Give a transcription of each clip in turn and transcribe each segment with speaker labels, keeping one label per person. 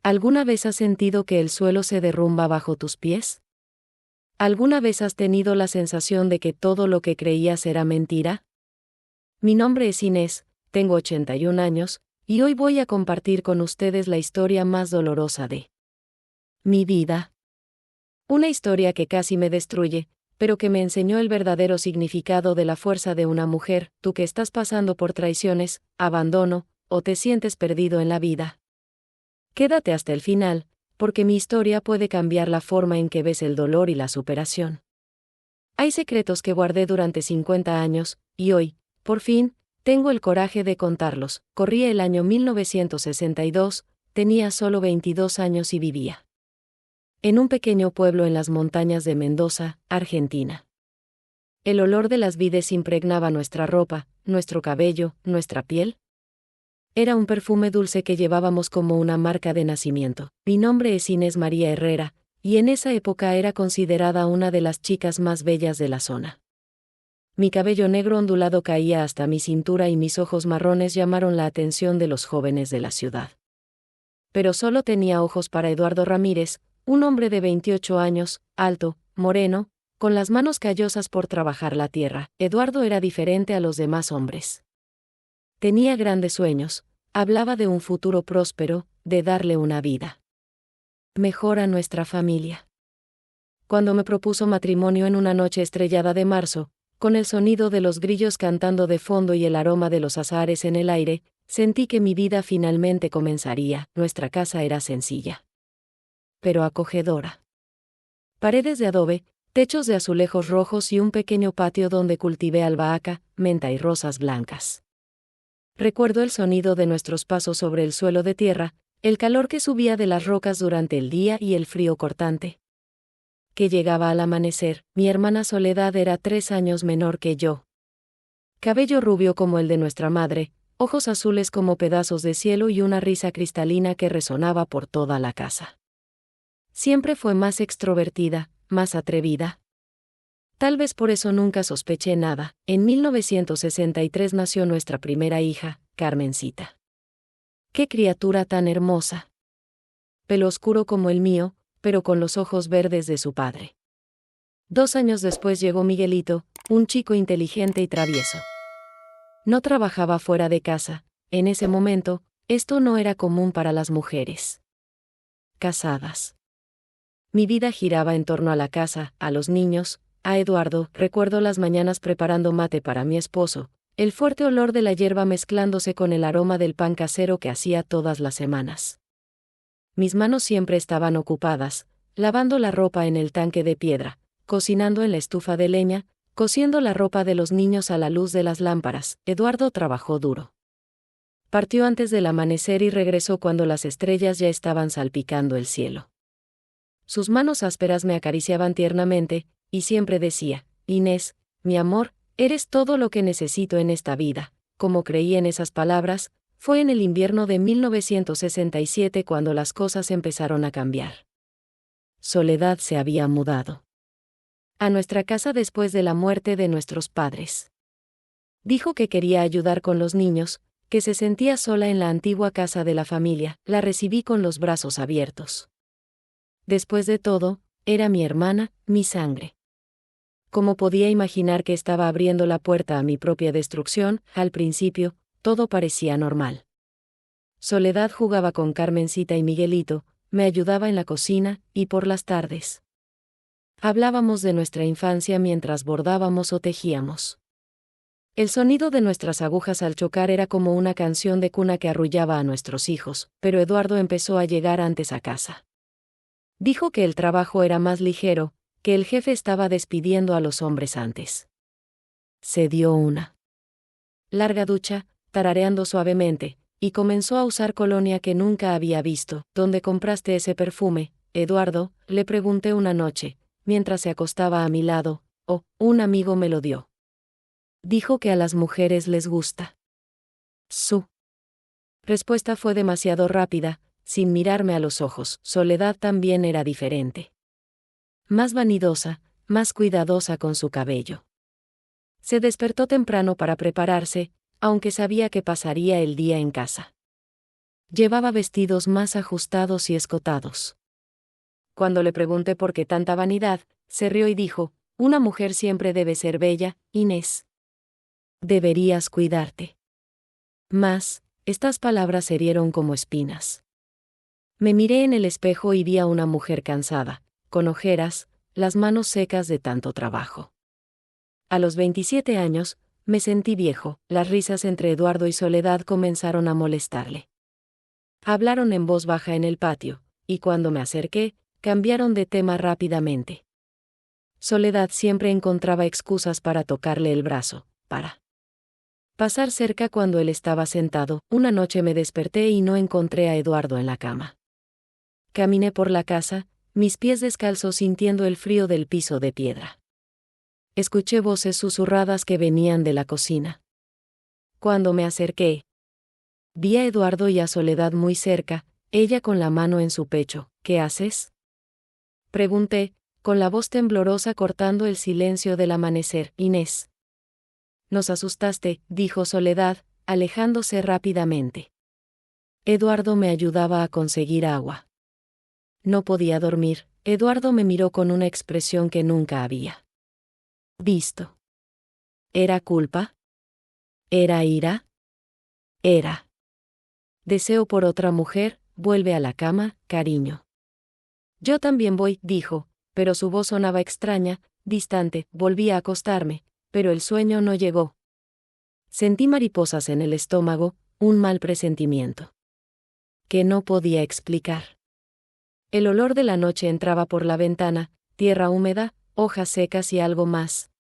Speaker 1: ¿Alguna vez has sentido que el suelo se derrumba bajo tus pies? ¿Alguna vez has tenido la sensación de que todo lo que creías era mentira? Mi nombre es Inés, tengo 81 años, y hoy voy a compartir con ustedes la historia más dolorosa de mi vida. Una historia que casi me destruye, pero que me enseñó el verdadero significado de la fuerza de una mujer. Tú que estás pasando por traiciones, abandono, o te sientes perdido en la vida. Quédate hasta el final, porque mi historia puede cambiar la forma en que ves el dolor y la superación. Hay secretos que guardé durante 50 años, y hoy, por fin, tengo el coraje de contarlos. Corría el año 1962, tenía solo 22 años y vivía en un pequeño pueblo en las montañas de Mendoza, Argentina. El olor de las vides impregnaba nuestra ropa, nuestro cabello, nuestra piel. Era un perfume dulce que llevábamos como una marca de nacimiento. Mi nombre es Inés María Herrera, y en esa época era considerada una de las chicas más bellas de la zona. Mi cabello negro ondulado caía hasta mi cintura y mis ojos marrones llamaron la atención de los jóvenes de la ciudad. Pero solo tenía ojos para Eduardo Ramírez, un hombre de 28 años, alto, moreno, con las manos callosas por trabajar la tierra. Eduardo era diferente a los demás hombres. Tenía grandes sueños, hablaba de un futuro próspero, de darle una vida mejor a nuestra familia. Cuando me propuso matrimonio en una noche estrellada de marzo, con el sonido de los grillos cantando de fondo y el aroma de los azahares en el aire, sentí que mi vida finalmente comenzaría. Nuestra casa era sencilla, pero acogedora. Paredes de adobe, techos de azulejos rojos y un pequeño patio donde cultivé albahaca, menta y rosas blancas. Recuerdo el sonido de nuestros pasos sobre el suelo de tierra, el calor que subía de las rocas durante el día y el frío cortante que llegaba al amanecer. Mi hermana Soledad era 3 años menor que yo. Cabello rubio como el de nuestra madre, ojos azules como pedazos de cielo y una risa cristalina que resonaba por toda la casa. Siempre fue más extrovertida, más atrevida. Tal vez por eso nunca sospeché nada. En 1963 nació nuestra primera hija, Carmencita. ¡Qué criatura tan hermosa! Pelo oscuro como el mío, pero con los ojos verdes de su padre. 2 años después llegó Miguelito, un chico inteligente y travieso. No trabajaba fuera de casa. En ese momento, esto no era común para las mujeres casadas. Mi vida giraba en torno a la casa, a los niños, a Eduardo. Recuerdo las mañanas preparando mate para mi esposo, el fuerte olor de la hierba mezclándose con el aroma del pan casero que hacía todas las semanas. Mis manos siempre estaban ocupadas, lavando la ropa en el tanque de piedra, cocinando en la estufa de leña, cosiendo la ropa de los niños a la luz de las lámparas. Eduardo trabajó duro. Partió antes del amanecer y regresó cuando las estrellas ya estaban salpicando el cielo. Sus manos ásperas me acariciaban tiernamente, y siempre decía: Inés, mi amor, eres todo lo que necesito en esta vida. Como creí en esas palabras, fue en el invierno de 1967 cuando las cosas empezaron a cambiar. Soledad se había mudado a nuestra casa después de la muerte de nuestros padres. Dijo que quería ayudar con los niños, que se sentía sola en la antigua casa de la familia. La recibí con los brazos abiertos. Después de todo, era mi hermana, mi sangre. ¿Cómo podía imaginar que estaba abriendo la puerta a mi propia destrucción? Al principio, todo parecía normal. Soledad jugaba con Carmencita y Miguelito, me ayudaba en la cocina, y por las tardes hablábamos de nuestra infancia mientras bordábamos o tejíamos. El sonido de nuestras agujas al chocar era como una canción de cuna que arrullaba a nuestros hijos, pero Eduardo empezó a llegar antes a casa. Dijo que el trabajo era más ligero, que el jefe estaba despidiendo a los hombres antes. Se dio una larga ducha, tarareando suavemente, y comenzó a usar colonia que nunca había visto. ¿Dónde compraste ese perfume, Eduardo?, le pregunté una noche, mientras se acostaba a mi lado. Oh, un amigo me lo dio. Dijo que a las mujeres les gusta. Su respuesta fue demasiado rápida, sin mirarme a los ojos. Soledad también era diferente. Más vanidosa, más cuidadosa con su cabello. Se despertó temprano para prepararse, aunque sabía que pasaría el día en casa. Llevaba vestidos más ajustados y escotados. Cuando le pregunté por qué tanta vanidad, se rió y dijo: una mujer siempre debe ser bella, Inés. Deberías cuidarte. Mas, estas palabras herieron como espinas. Me miré en el espejo y vi a una mujer cansada, con ojeras, las manos secas de tanto trabajo. A los 27 años, me sentí viejo. Las risas entre Eduardo y Soledad comenzaron a molestarle. Hablaron en voz baja en el patio, y cuando me acerqué, cambiaron de tema rápidamente. Soledad siempre encontraba excusas para tocarle el brazo, para pasar cerca cuando él estaba sentado. Una noche me desperté y no encontré a Eduardo en la cama. Caminé por la casa, mis pies descalzos sintiendo el frío del piso de piedra. Escuché voces susurradas que venían de la cocina. Cuando me acerqué, vi a Eduardo y a Soledad muy cerca, ella con la mano en su pecho. ¿Qué haces?, pregunté, con la voz temblorosa cortando el silencio del amanecer. Inés. Nos asustaste, dijo Soledad, alejándose rápidamente. Eduardo me ayudaba a conseguir agua. No podía dormir. Eduardo me miró con una expresión que nunca había visto. ¿Era culpa? ¿Era ira? Era deseo por otra mujer. Vuelve a la cama, cariño. Yo también voy, dijo, pero su voz sonaba extraña, distante. Volví a acostarme, pero el sueño no llegó. Sentí mariposas en el estómago, un mal presentimiento que no podía explicar. El olor de la noche entraba por la ventana, tierra húmeda, hojas secas y algo más.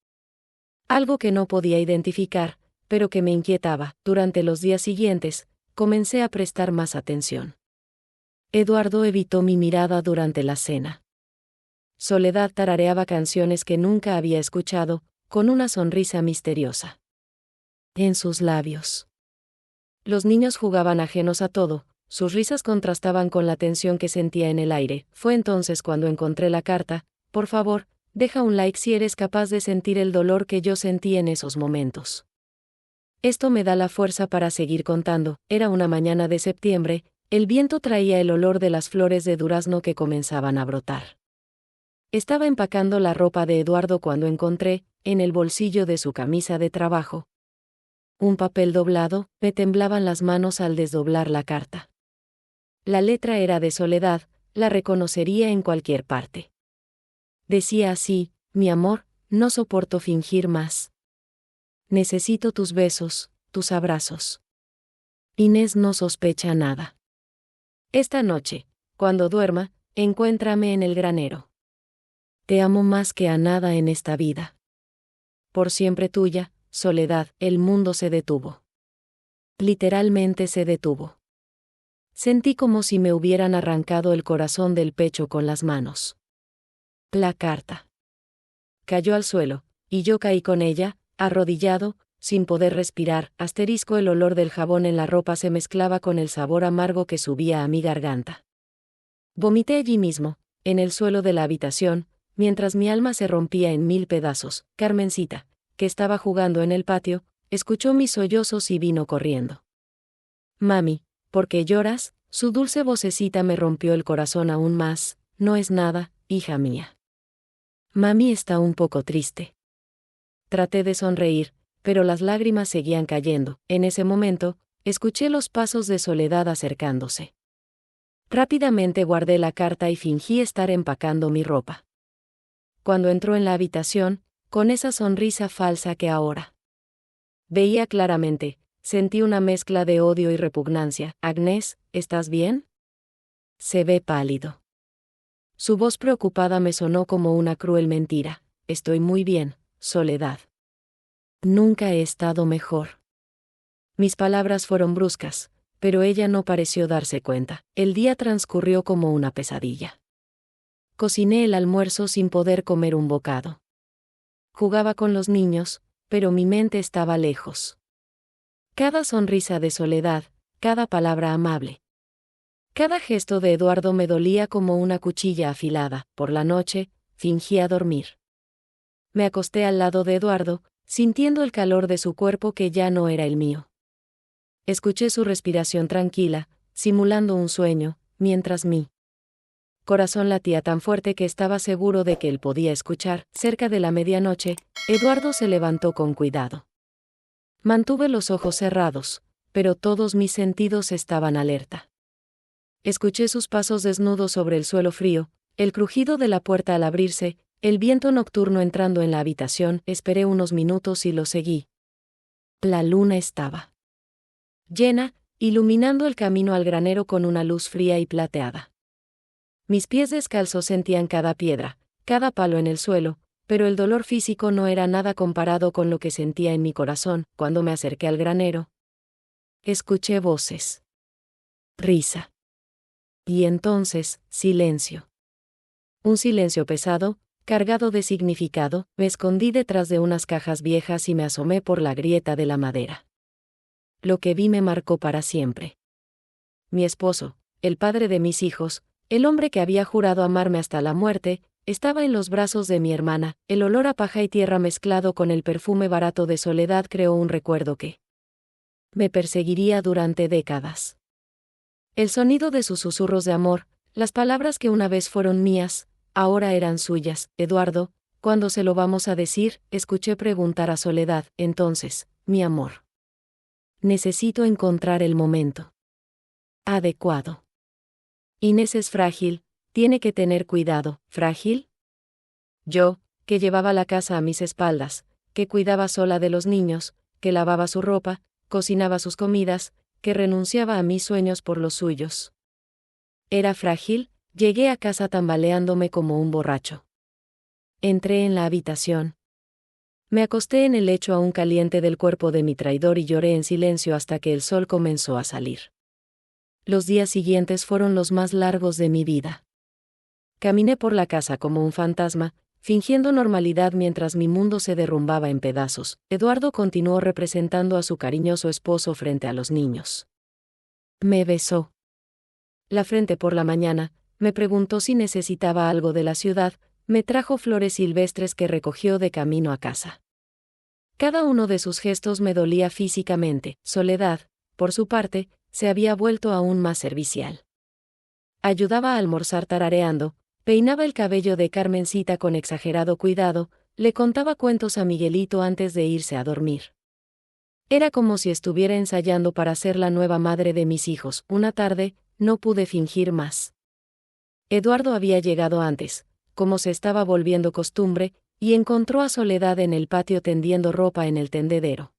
Speaker 1: Algo que no podía identificar, pero que me inquietaba. Durante los días siguientes, comencé a prestar más atención. Eduardo evitó mi mirada durante la cena. Soledad tarareaba canciones que nunca había escuchado, con una sonrisa misteriosa en sus labios. Los niños jugaban ajenos a todo, sus risas contrastaban con la tensión que sentía en el aire. Fue entonces cuando encontré la carta. Por favor, deja un like si eres capaz de sentir el dolor que yo sentí en esos momentos. Esto me da la fuerza para seguir contando. Era una mañana de septiembre, el viento traía el olor de las flores de durazno que comenzaban a brotar. Estaba empacando la ropa de Eduardo cuando encontré, en el bolsillo de su camisa de trabajo, un papel doblado. Me temblaban las manos al desdoblar la carta. La letra era de Soledad, la reconocería en cualquier parte. Decía así: mi amor, no soporto fingir más. Necesito tus besos, tus abrazos. Inés no sospecha nada. Esta noche, cuando duerma, encuéntrame en el granero. Te amo más que a nada en esta vida. Por siempre tuya, Soledad. El mundo se detuvo. Literalmente se detuvo. Sentí como si me hubieran arrancado el corazón del pecho con las manos. La carta cayó al suelo, y yo caí con ella, arrodillado, sin poder respirar. El olor del jabón en la ropa se mezclaba con el sabor amargo que subía a mi garganta. Vomité allí mismo, en el suelo de la habitación, mientras mi alma se rompía en mil pedazos. Carmencita, que estaba jugando en el patio, escuchó mis sollozos y vino corriendo. Mami, ¿por qué lloras? Su dulce vocecita me rompió el corazón aún más. No es nada, hija mía. Mami está un poco triste. Traté de sonreír, pero las lágrimas seguían cayendo. En ese momento, escuché los pasos de Soledad acercándose. Rápidamente guardé la carta y fingí estar empacando mi ropa. Cuando entró en la habitación, con esa sonrisa falsa que ahora veía claramente, sentí una mezcla de odio y repugnancia. Agnés, ¿estás bien? Se ve pálido. Su voz preocupada me sonó como una cruel mentira. Estoy muy bien, Soledad. Nunca he estado mejor. Mis palabras fueron bruscas, pero ella no pareció darse cuenta. El día transcurrió como una pesadilla. Cociné el almuerzo sin poder comer un bocado. Jugaba con los niños, pero mi mente estaba lejos. Cada sonrisa de Soledad, cada palabra amable, cada gesto de Eduardo me dolía como una cuchilla afilada. Por la noche, fingía dormir. Me acosté al lado de Eduardo, sintiendo el calor de su cuerpo que ya no era el mío. Escuché su respiración tranquila, simulando un sueño, mientras mi corazón latía tan fuerte que estaba seguro de que él podía escuchar. Cerca de la medianoche, Eduardo se levantó con cuidado. Mantuve los ojos cerrados, pero todos mis sentidos estaban alerta. Escuché sus pasos desnudos sobre el suelo frío, el crujido de la puerta al abrirse, el viento nocturno entrando en la habitación. Esperé unos minutos y lo seguí. La luna estaba llena, iluminando el camino al granero con una luz fría y plateada. Mis pies descalzos sentían cada piedra, cada palo en el suelo, pero el dolor físico no era nada comparado con lo que sentía en mi corazón. Cuando me acerqué al granero, escuché voces, risa. Y entonces, silencio. Un silencio pesado, cargado de significado. Me escondí detrás de unas cajas viejas y me asomé por la grieta de la madera. Lo que vi me marcó para siempre. Mi esposo, el padre de mis hijos, el hombre que había jurado amarme hasta la muerte, estaba en los brazos de mi hermana. El olor a paja y tierra mezclado con el perfume barato de soledad creó un recuerdo que me perseguiría durante décadas. El sonido de sus susurros de amor, las palabras que una vez fueron mías, ahora eran suyas. Eduardo, ¿cuándo se lo vamos a decir?, escuché preguntar a Soledad. Entonces, mi amor. Necesito encontrar el momento adecuado. Inés es frágil, tiene que tener cuidado. ¿Frágil? Yo, que llevaba la casa a mis espaldas, que cuidaba sola de los niños, que lavaba su ropa, cocinaba sus comidas, que renunciaba a mis sueños por los suyos. ¿Era frágil? Llegué a casa tambaleándome como un borracho. Entré en la habitación. Me acosté en el lecho aún caliente del cuerpo de mi traidor y lloré en silencio hasta que el sol comenzó a salir. Los días siguientes fueron los más largos de mi vida. Caminé por la casa como un fantasma, fingiendo normalidad mientras mi mundo se derrumbaba en pedazos. Eduardo continuó representando a su cariñoso esposo frente a los niños. Me besó la frente por la mañana, me preguntó si necesitaba algo de la ciudad, me trajo flores silvestres que recogió de camino a casa. Cada uno de sus gestos me dolía físicamente. Soledad, por su parte, se había vuelto aún más servicial. Ayudaba a almorzar tarareando, peinaba el cabello de Carmencita con exagerado cuidado, le contaba cuentos a Miguelito antes de irse a dormir. Era como si estuviera ensayando para ser la nueva madre de mis hijos. Una tarde, no pude fingir más. Eduardo había llegado antes, como se estaba volviendo costumbre, y encontró a Soledad en el patio tendiendo ropa en el tendedero.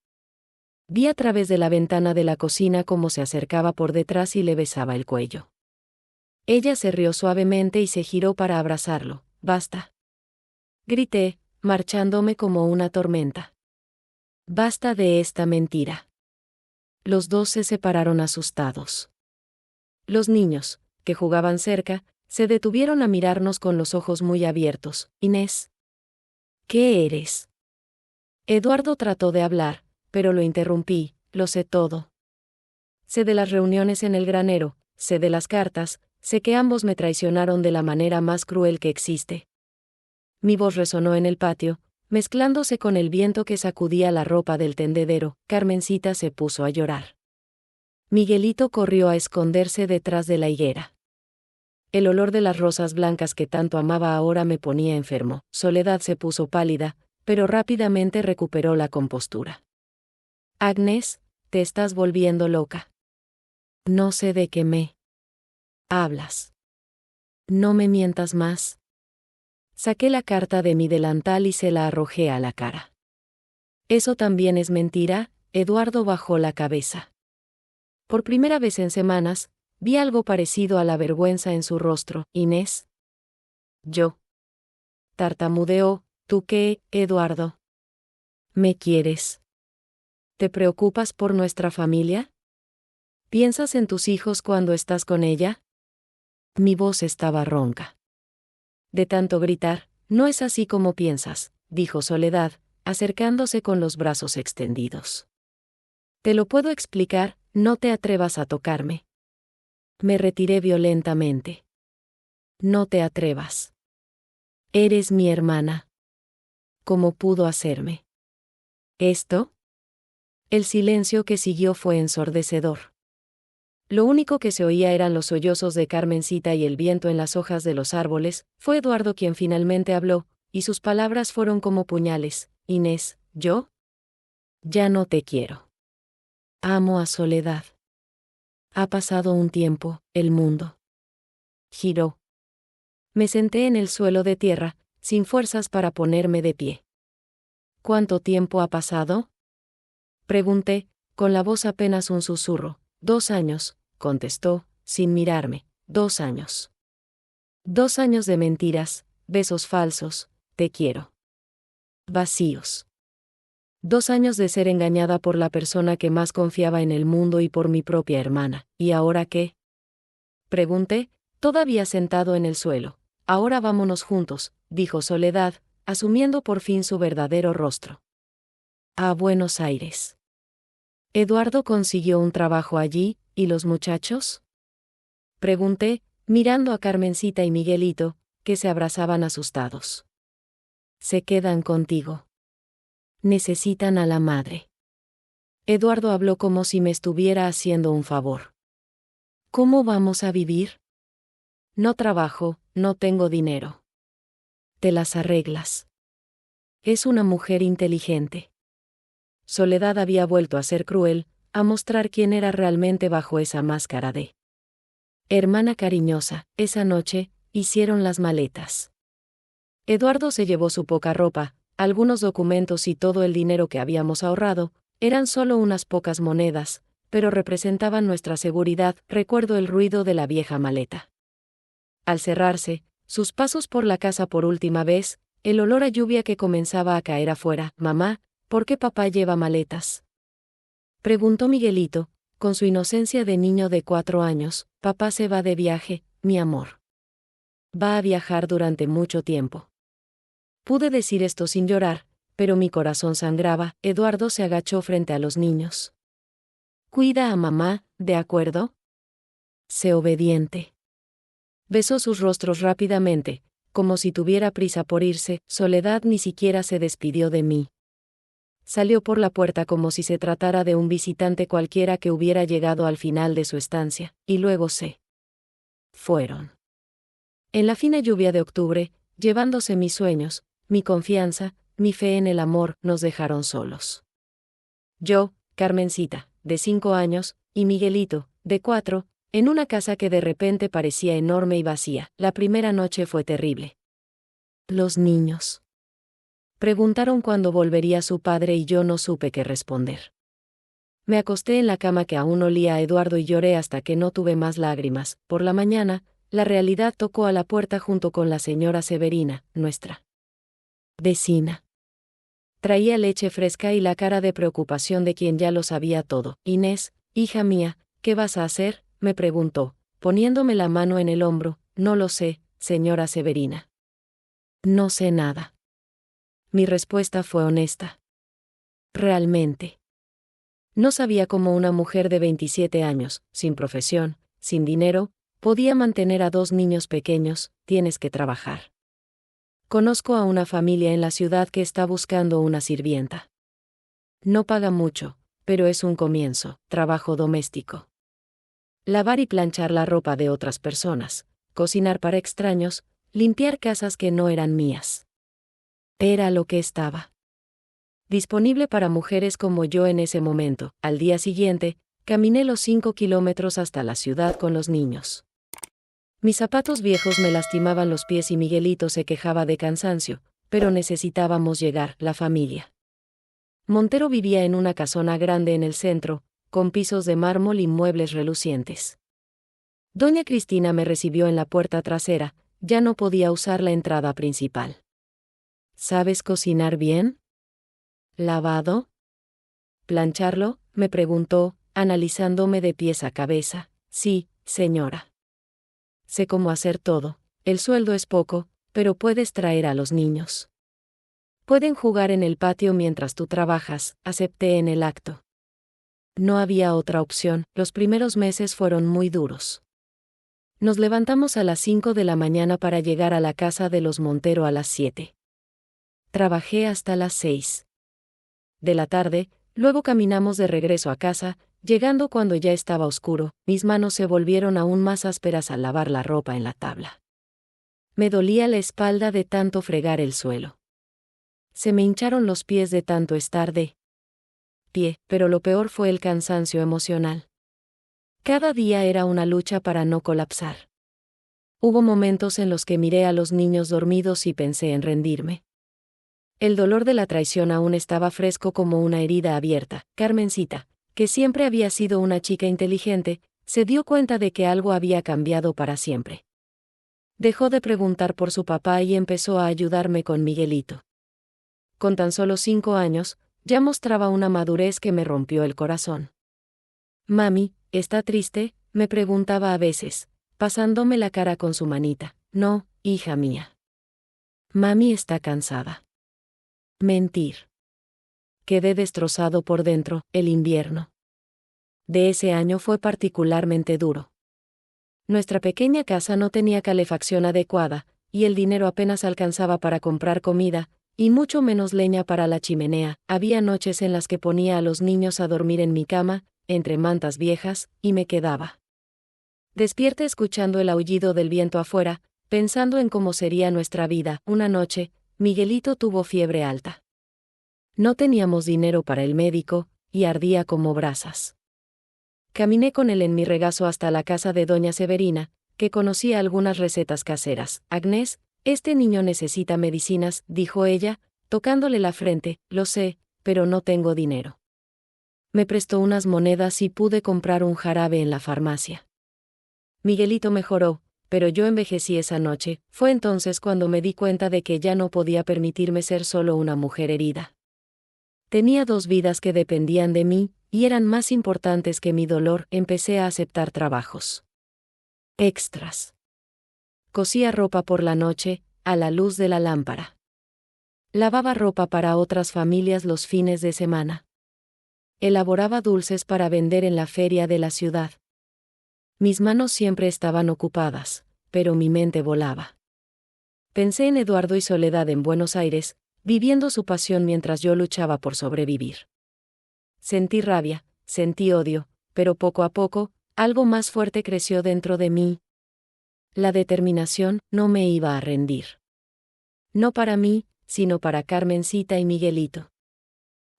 Speaker 1: Vi a través de la ventana de la cocina cómo se acercaba por detrás y le besaba el cuello. Ella se rió suavemente y se giró para abrazarlo. «Basta», grité, marchándome como una tormenta. «Basta de esta mentira». Los dos se separaron asustados. Los niños, que jugaban cerca, se detuvieron a mirarnos con los ojos muy abiertos. «Inés, ¿qué eres?». Eduardo trató de hablar, pero lo interrumpí. «Lo sé todo. Sé de las reuniones en el granero, sé de las cartas, sé que ambos me traicionaron de la manera más cruel que existe». Mi voz resonó en el patio, mezclándose con el viento que sacudía la ropa del tendedero. Carmencita se puso a llorar. Miguelito corrió a esconderse detrás de la higuera. El olor de las rosas blancas que tanto amaba ahora me ponía enfermo. Soledad se puso pálida, pero rápidamente recuperó la compostura. «Agnes, te estás volviendo loca. No sé de qué me hablas. No me mientas más». Saqué la carta de mi delantal y se la arrojé a la cara. «¿Eso también es mentira?». Eduardo bajó la cabeza. Por primera vez en semanas, vi algo parecido a la vergüenza en su rostro. «Inés». «Yo». Tartamudeó. «¿Tú qué, Eduardo? ¿Me quieres? ¿Te preocupas por nuestra familia? ¿Piensas en tus hijos cuando estás con ella?». Mi voz estaba ronca de tanto gritar. «No es así como piensas», dijo Soledad, acercándose con los brazos extendidos. «Te lo puedo explicar, no te atrevas a tocarme». Me retiré violentamente. «No te atrevas. Eres mi hermana». «¿Cómo pudo hacerme esto?». El silencio que siguió fue ensordecedor. Lo único que se oía eran los sollozos de Carmencita y el viento en las hojas de los árboles. Fue Eduardo quien finalmente habló, y sus palabras fueron como puñales. Inés, ¿yo? Ya no te quiero. Amo a Soledad. Ha pasado un tiempo, el mundo giró. Me senté en el suelo de tierra, sin fuerzas para ponerme de pie. ¿Cuánto tiempo ha pasado? Pregunté, con la voz apenas un susurro. 2 años, contestó, sin mirarme. 2 años. 2 años de mentiras, besos falsos, te quiero. Vacíos. 2 años de ser engañada por la persona que más confiaba en el mundo y por mi propia hermana. ¿Y ahora qué? Pregunté, todavía sentado en el suelo. Ahora vámonos juntos, dijo Soledad, asumiendo por fin su verdadero rostro. A Buenos Aires. ¿Eduardo consiguió un trabajo allí, y los muchachos? Pregunté, mirando a Carmencita y Miguelito, que se abrazaban asustados. Se quedan contigo. Necesitan a la madre. Eduardo habló como si me estuviera haciendo un favor. ¿Cómo vamos a vivir? No trabajo, no tengo dinero. Te las arreglas. Es una mujer inteligente. Soledad había vuelto a ser cruel, a mostrar quién era realmente bajo esa máscara de hermana cariñosa. Esa noche, hicieron las maletas. Eduardo se llevó su poca ropa, algunos documentos y todo el dinero que habíamos ahorrado. Eran solo unas pocas monedas, pero representaban nuestra seguridad. Recuerdo el ruido de la vieja maleta. Al cerrarse, sus pasos por la casa por última vez, el olor a lluvia que comenzaba a caer afuera. Mamá, ¿por qué papá lleva maletas? Preguntó Miguelito, con su inocencia de niño de 4 años. Papá se va de viaje, mi amor. Va a viajar durante mucho tiempo. Pude decir esto sin llorar, pero mi corazón sangraba. Eduardo se agachó frente a los niños. Cuida a mamá, ¿de acuerdo? Sé obediente. Besó sus rostros rápidamente, como si tuviera prisa por irse. Soledad ni siquiera se despidió de mí. Salió por la puerta como si se tratara de un visitante cualquiera que hubiera llegado al final de su estancia, y luego se fueron. En la fina lluvia de octubre, llevándose mis sueños, mi confianza, mi fe en el amor, nos dejaron solos. Yo, Carmencita, de 5 años, y Miguelito, de 4, en una casa que de repente parecía enorme y vacía. La primera noche fue terrible. Los niños preguntaron cuándo volvería su padre y yo no supe qué responder. Me acosté en la cama que aún olía a Eduardo y lloré hasta que no tuve más lágrimas. Por la mañana, la realidad tocó a la puerta junto con la señora Severina, nuestra vecina. Traía leche fresca y la cara de preocupación de quien ya lo sabía todo. Inés, hija mía, ¿qué vas a hacer?, me preguntó, poniéndome la mano en el hombro. No lo sé, señora Severina. No sé nada. Mi respuesta fue honesta. Realmente. No sabía cómo una mujer de 27 años, sin profesión, sin dinero, podía mantener a 2 niños pequeños. Tienes que trabajar. Conozco a una familia en la ciudad que está buscando una sirvienta. No paga mucho, pero es un comienzo. Trabajo doméstico. Lavar y planchar la ropa de otras personas, cocinar para extraños, limpiar casas que no eran mías. Era lo que estaba disponible para mujeres como yo en ese momento. Al día siguiente, caminé los 5 kilómetros hasta la ciudad con los niños. Mis zapatos viejos me lastimaban los pies y Miguelito se quejaba de cansancio, pero necesitábamos llegar. La familia Montero vivía en una casona grande en el centro, con pisos de mármol y muebles relucientes. Doña Cristina me recibió en la puerta trasera. Ya no podía usar la entrada principal. ¿Sabes cocinar bien? ¿Lavado? ¿Plancharlo?, me preguntó, analizándome de pies a cabeza. Sí, señora. Sé cómo hacer todo. El sueldo es poco, pero puedes traer a los niños. Pueden jugar en el patio mientras tú trabajas. Acepté en el acto. No había otra opción. Los primeros meses fueron muy duros. Nos levantamos a las 5 de la mañana para llegar a la casa de los Montero a las 7. Trabajé hasta las 6 de la tarde, luego caminamos de regreso a casa, Llegando cuando ya estaba oscuro, mis manos se volvieron aún más ásperas al lavar la ropa en la tabla. Me dolía la espalda de tanto fregar el suelo. Se me hincharon los pies de tanto estar de pie, pero lo peor fue el cansancio emocional. Cada día era una lucha para no colapsar. Hubo momentos en los que miré a los niños dormidos y pensé en rendirme. El dolor de la traición aún estaba fresco como una herida abierta. Carmencita, que siempre había sido una chica inteligente, se dio cuenta de que algo había cambiado para siempre. Dejó de preguntar por su papá y empezó a ayudarme con Miguelito. Con tan solo 5 años, ya mostraba una madurez que me rompió el corazón. «Mami, ¿está triste?», me preguntaba a veces, pasándome la cara con su manita. «No, hija mía. Mami está cansada». Mentir. Quedé destrozado por dentro. El invierno de ese año fue particularmente duro. Nuestra pequeña casa no tenía calefacción adecuada, y el dinero apenas alcanzaba para comprar comida, y mucho menos leña para la chimenea. Había noches en las que ponía a los niños a dormir en mi cama, entre mantas viejas, y me quedaba despierta escuchando el aullido del viento afuera, pensando en cómo sería nuestra vida. Una noche, Miguelito tuvo fiebre alta. No teníamos dinero para el médico, y ardía como brasas. Caminé con él en mi regazo hasta la casa de doña Severina, que conocía algunas recetas caseras. «Agnés, este niño necesita medicinas», dijo ella, tocándole la frente. «Lo sé, pero no tengo dinero». Me prestó unas monedas y pude comprar un jarabe en la farmacia. Miguelito mejoró, pero yo envejecí esa noche. Fue entonces cuando me di cuenta de que ya no podía permitirme ser solo una mujer herida. Tenía 2 vidas que dependían de mí, y eran más importantes que mi dolor. Empecé a aceptar trabajos extras. Cosía ropa por la noche, a la luz de la lámpara. Lavaba ropa para otras familias los fines de semana. Elaboraba dulces para vender en la feria de la ciudad. Mis manos siempre estaban ocupadas, pero mi mente volaba. Pensé en Eduardo y Soledad en Buenos Aires, viviendo su pasión mientras yo luchaba por sobrevivir. Sentí rabia, sentí odio, pero poco a poco, algo más fuerte creció dentro de mí. La determinación. No me iba a rendir. No para mí, sino para Carmencita y Miguelito.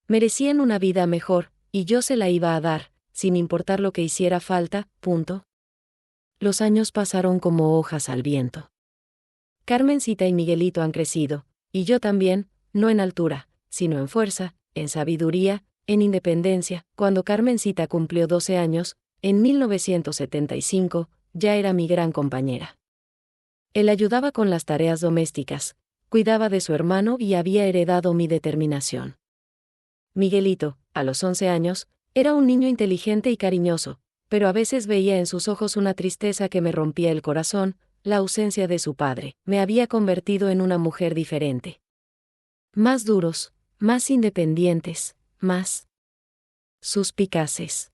Speaker 1: Merecían una vida mejor, y yo se la iba a dar, sin importar lo que hiciera falta. Punto. Los años pasaron como hojas al viento. Carmencita y Miguelito han crecido, y yo también, no en altura, sino en fuerza, en sabiduría, en independencia. Cuando Carmencita cumplió 12 años, en 1975, ya era mi gran compañera. Él ayudaba con las tareas domésticas, cuidaba de su hermano y había heredado mi determinación. Miguelito, a los 11 años, era un niño inteligente y cariñoso, pero a veces veía en sus ojos una tristeza que me rompía el corazón. La ausencia de su padre me había convertido en una mujer diferente. Más duros, más independientes, más suspicaces.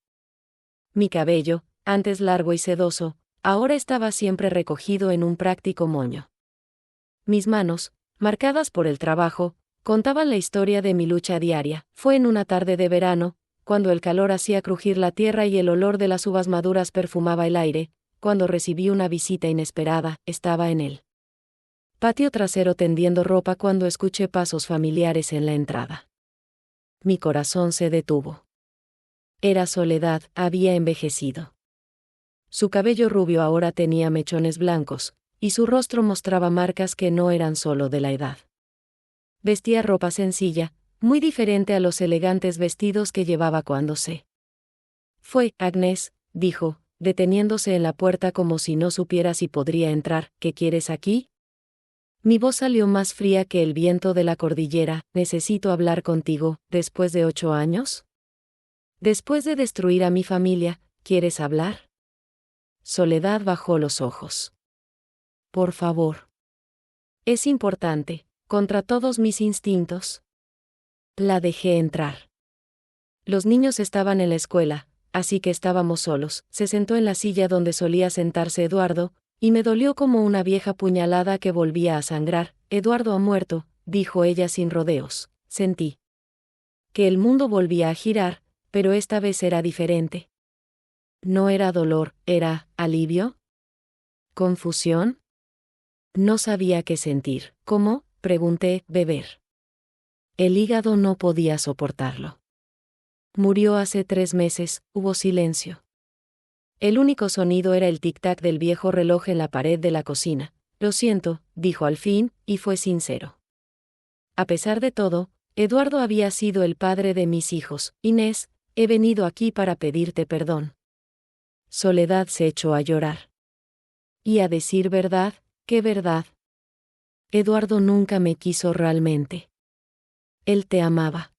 Speaker 1: Mi cabello, antes largo y sedoso, ahora estaba siempre recogido en un práctico moño. Mis manos, marcadas por el trabajo, contaban la historia de mi lucha diaria. Fue en una tarde de verano, cuando el calor hacía crujir la tierra y el olor de las uvas maduras perfumaba el aire, cuando recibí una visita inesperada. Estaba en el patio trasero tendiendo ropa cuando escuché pasos familiares en la entrada. Mi corazón se detuvo. Era Soledad. Había envejecido. Su cabello rubio ahora tenía mechones blancos, y su rostro mostraba marcas que no eran solo de la edad. Vestía ropa sencilla, muy diferente a los elegantes vestidos que llevaba cuando se fue. «Agnés», dijo, deteniéndose en la puerta como si no supiera si podría entrar. «¿Qué quieres aquí?». Mi voz salió más fría que el viento de la cordillera. «Necesito hablar contigo». «¿Después de 8 años? Después de destruir a mi familia, ¿quieres hablar?». Soledad bajó los ojos. «Por favor». «Es importante, contra todos mis instintos». La dejé entrar. Los niños estaban en la escuela, así que estábamos solos. Se sentó en la silla donde solía sentarse Eduardo, y me dolió como una vieja puñalada que volvía a sangrar. «Eduardo ha muerto», dijo ella sin rodeos. Sentí que el mundo volvía a girar, pero esta vez era diferente. No era dolor, era alivio. ¿Confusión? No sabía qué sentir. ¿Cómo? Pregunté. Beber. El hígado no podía soportarlo. Murió hace 3 meses, hubo silencio. El único sonido era el tic-tac del viejo reloj en la pared de la cocina. Lo siento, dijo al fin, y fue sincero. A pesar de todo, Eduardo había sido el padre de mis hijos. Inés, he venido aquí para pedirte perdón. Soledad se echó a llorar. Y a decir verdad, ¿qué verdad? Eduardo nunca me quiso realmente. Él te amaba.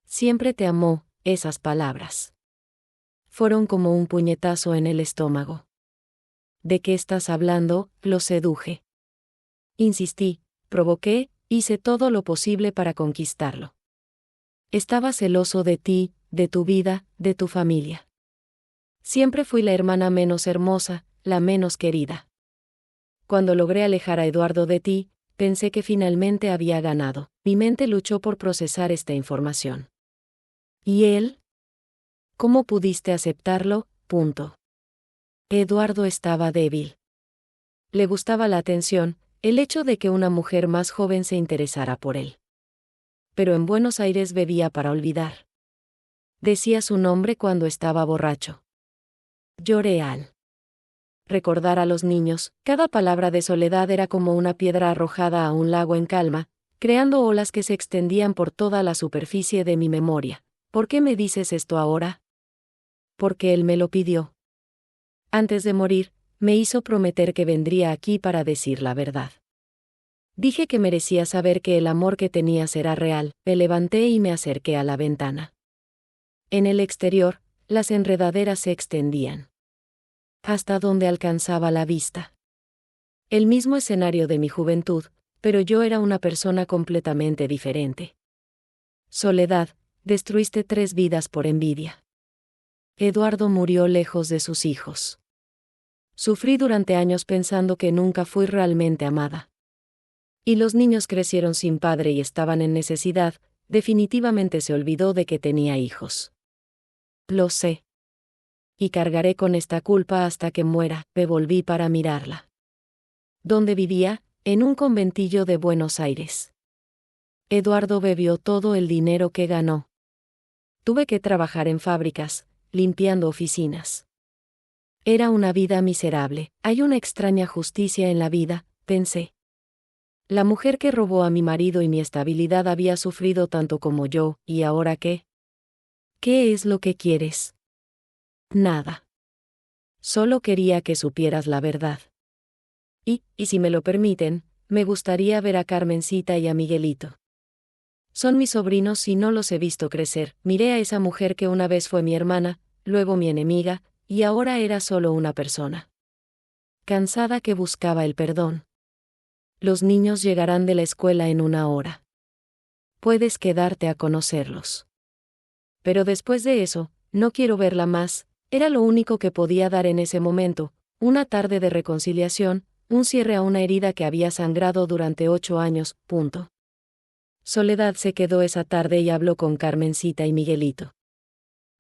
Speaker 1: Siempre te amó, esas palabras fueron como un puñetazo en el estómago. ¿De qué estás hablando? Lo seduje. Insistí, provoqué, hice todo lo posible para conquistarlo. Estaba celoso de ti, de tu vida, de tu familia. Siempre fui la hermana menos hermosa, la menos querida. Cuando logré alejar a Eduardo de ti, pensé que finalmente había ganado. Mi mente luchó por procesar esta información. ¿Y él? ¿Cómo pudiste aceptarlo? Punto. Eduardo estaba débil. Le gustaba la atención, el hecho de que una mujer más joven se interesara por él. Pero en Buenos Aires bebía para olvidar. Decía su nombre cuando estaba borracho. Lloré al recordar a los niños. Cada palabra de Soledad era como una piedra arrojada a un lago en calma, creando olas que se extendían por toda la superficie de mi memoria. ¿Por qué me dices esto ahora? Porque él me lo pidió. Antes de morir, me hizo prometer que vendría aquí para decir la verdad. Dije que merecía saber que el amor que tenías era real. Me levanté y me acerqué a la ventana. En el exterior, las enredaderas se extendían hasta donde alcanzaba la vista. El mismo escenario de mi juventud, pero yo era una persona completamente diferente. Soledad, destruiste 3 vidas por envidia. Eduardo murió lejos de sus hijos. Sufrí durante años pensando que nunca fui realmente amada. Y los niños crecieron sin padre y estaban en necesidad, definitivamente se olvidó de que tenía hijos. Lo sé. Y cargaré con esta culpa hasta que muera. Me volví para mirarla. ¿Dónde vivía? En un conventillo de Buenos Aires. Eduardo bebió todo el dinero que ganó. Tuve que trabajar en fábricas, limpiando oficinas. Era una vida miserable. Hay una extraña justicia en la vida, pensé. La mujer que robó a mi marido y mi estabilidad había sufrido tanto como yo, ¿y ahora qué? ¿Qué es lo que quieres? Nada. Solo quería que supieras la verdad. Y si me lo permiten, me gustaría ver a Carmencita y a Miguelito. Son mis sobrinos y no los he visto crecer. Miré a esa mujer que una vez fue mi hermana, luego mi enemiga, y ahora era solo una persona cansada que buscaba el perdón. Los niños llegarán de la escuela en 1 hora. Puedes quedarte a conocerlos. Pero después de eso, no quiero verla más. Era lo único que podía dar en ese momento, una tarde de reconciliación, un cierre a una herida que había sangrado durante 8 años, punto. Soledad se quedó esa tarde y habló con Carmencita y Miguelito.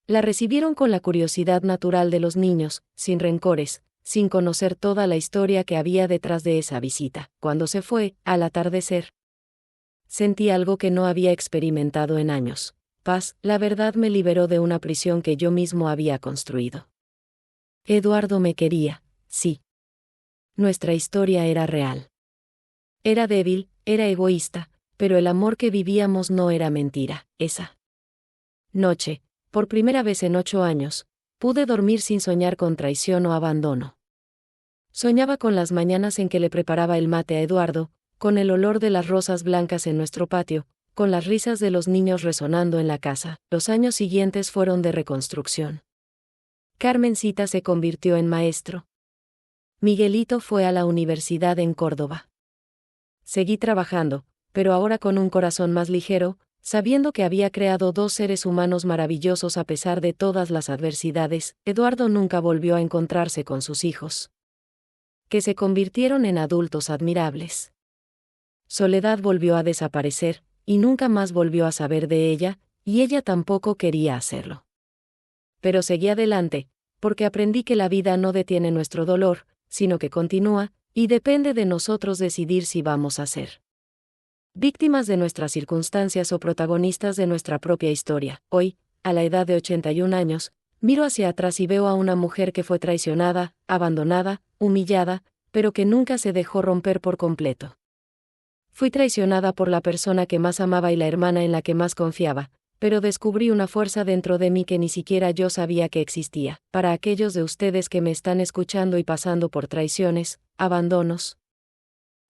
Speaker 1: La recibieron con la curiosidad natural de los niños, sin rencores, sin conocer toda la historia que había detrás de esa visita. Cuando se fue, al atardecer, sentí algo que no había experimentado en años. Paz. La verdad me liberó de una prisión que yo mismo había construido. Eduardo me quería, sí. Nuestra historia era real. Era débil, era egoísta, pero el amor que vivíamos no era mentira. Esa noche, por primera vez en 8 años, pude dormir sin soñar con traición o abandono. Soñaba con las mañanas en que le preparaba el mate a Eduardo, con el olor de las rosas blancas en nuestro patio, con las risas de los niños resonando en la casa. Los años siguientes fueron de reconstrucción. Carmencita se convirtió en maestro. Miguelito fue a la universidad en Córdoba. Seguí trabajando, pero ahora con un corazón más ligero, sabiendo que había creado 2 seres humanos maravillosos a pesar de todas las adversidades. Eduardo nunca volvió a encontrarse con sus hijos, que se convirtieron en adultos admirables. Soledad volvió a desaparecer, y nunca más volvió a saber de ella, y ella tampoco quería hacerlo. Pero seguí adelante, porque aprendí que la vida no detiene nuestro dolor, sino que continúa, y depende de nosotros decidir si vamos a ser víctimas de nuestras circunstancias o protagonistas de nuestra propia historia. Hoy, a la edad de 81 años, miro hacia atrás y veo a una mujer que fue traicionada, abandonada, humillada, pero que nunca se dejó romper por completo. Fui traicionada por la persona que más amaba y la hermana en la que más confiaba, pero descubrí una fuerza dentro de mí que ni siquiera yo sabía que existía. Para aquellos de ustedes que me están escuchando y pasando por traiciones, abandonos,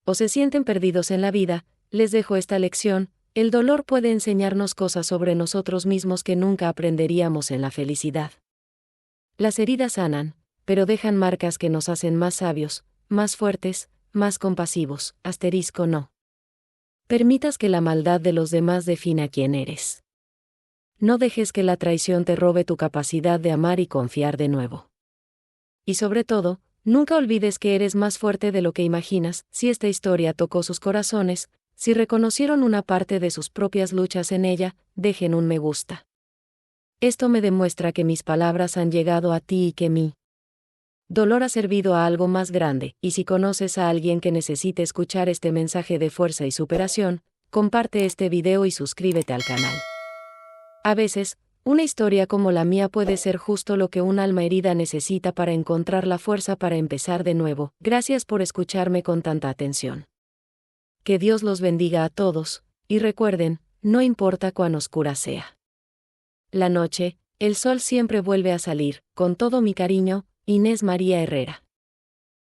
Speaker 1: o se sienten perdidos en la vida, les dejo esta lección: el dolor puede enseñarnos cosas sobre nosotros mismos que nunca aprenderíamos en la felicidad. Las heridas sanan, pero dejan marcas que nos hacen más sabios, más fuertes, más compasivos. No permitas que la maldad de los demás defina quién eres. No dejes que la traición te robe tu capacidad de amar y confiar de nuevo. Y sobre todo, nunca olvides que eres más fuerte de lo que imaginas. Si esta historia tocó sus corazones, si reconocieron una parte de sus propias luchas en ella, dejen un me gusta. Esto me demuestra que mis palabras han llegado a ti y que mi dolor ha servido a algo más grande. Y si conoces a alguien que necesite escuchar este mensaje de fuerza y superación, comparte este video y suscríbete al canal. A veces, una historia como la mía puede ser justo lo que un alma herida necesita para encontrar la fuerza para empezar de nuevo. Gracias por escucharme con tanta atención. Que Dios los bendiga a todos, y recuerden, no importa cuán oscura sea la noche, el sol siempre vuelve a salir. Con todo mi cariño, Inés María Herrera.